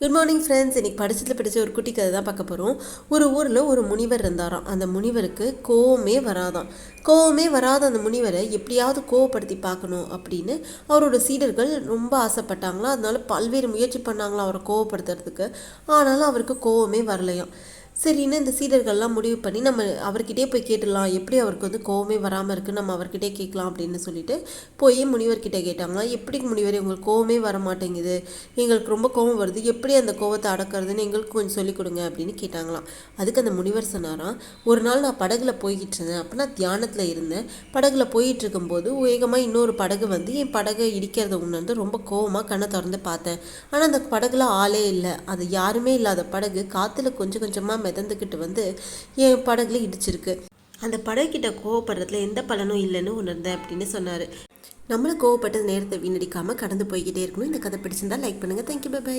Good morning friends. இன்றைக்கி படித்த ஒரு குட்டி கதை தான் பார்க்க போகிறோம். ஒரு ஊரில் ஒரு முனிவர் இருந்தாராம். அந்த முனிவருக்கு கோவமே வராத அந்த முனிவரை எப்படியாவது கோவப்படுத்தி பார்க்கணும் அப்படின்னு அவரோட சீடர்கள் ரொம்ப ஆசைப்பட்டாங்களாம். அதனால பல்வேறு முயற்சி பண்ணாங்களாம் அவரை கோவப்படுத்துறதுக்கு. ஆனாலும் அவருக்கு கோவமே வரலையாம். சரின்னு இந்த சீடர்கள்லாம் முடிவு பண்ணி நம்ம அவர்கிட்டே போய் கேட்டுடலாம், எப்படி அவருக்கு கோவமே வராமல் இருக்குது, நம்ம அவர்கிட்டே கேட்கலாம் அப்படின்னு சொல்லிட்டு போய் முனிவர்கிட்ட கேட்டாங்களாம். எப்படி முனிவர், உங்களுக்கு கோவமே வர மாட்டேங்குது, எங்களுக்கு ரொம்ப கோவம் வருது, எப்படி அந்த கோவத்தை அடக்கிறதுன்னு எங்களுக்கு கொஞ்சம் சொல்லிக் கொடுங்க அப்படின்னு கேட்டாங்களாம். அதுக்கு அந்த முனிவர் சொன்னாராம், ஒரு நாள் நான் படகுல போய்கிட்டு இருந்தேன். அப்போ நான் தியானத்தில் இருந்தேன். படகுல போயிட்டு இருக்கும்போது வேகமாக இன்னொரு படகு வந்து என் படகை இடிக்கிறத உணர்ந்து ரொம்ப கோவமாக கண்ணை திறந்து பார்த்தேன். ஆனால் அந்த படகுல ஆளே இல்லை. அது யாருமே இல்லாத படகு காற்றுல கொஞ்சம் கொஞ்சமாக மிதந்துக்கிட்டு வந்து என் படகுல இடிச்சிருக்கு. அந்த படகுகிட்ட கோவப்படுறதுல எந்த பலனும் இல்லைன்னு உணர்ந்தேன் அப்படின்னு சொன்னார். நம்மளும் கோவப்பட்ட நேரத்தை வீணடிக்காமல் கடந்து போய்கிட்டே இருக்கணும். இந்த கதை பிடிச்சிருந்தா லைக் பண்ணுங்கள். Thank you, by.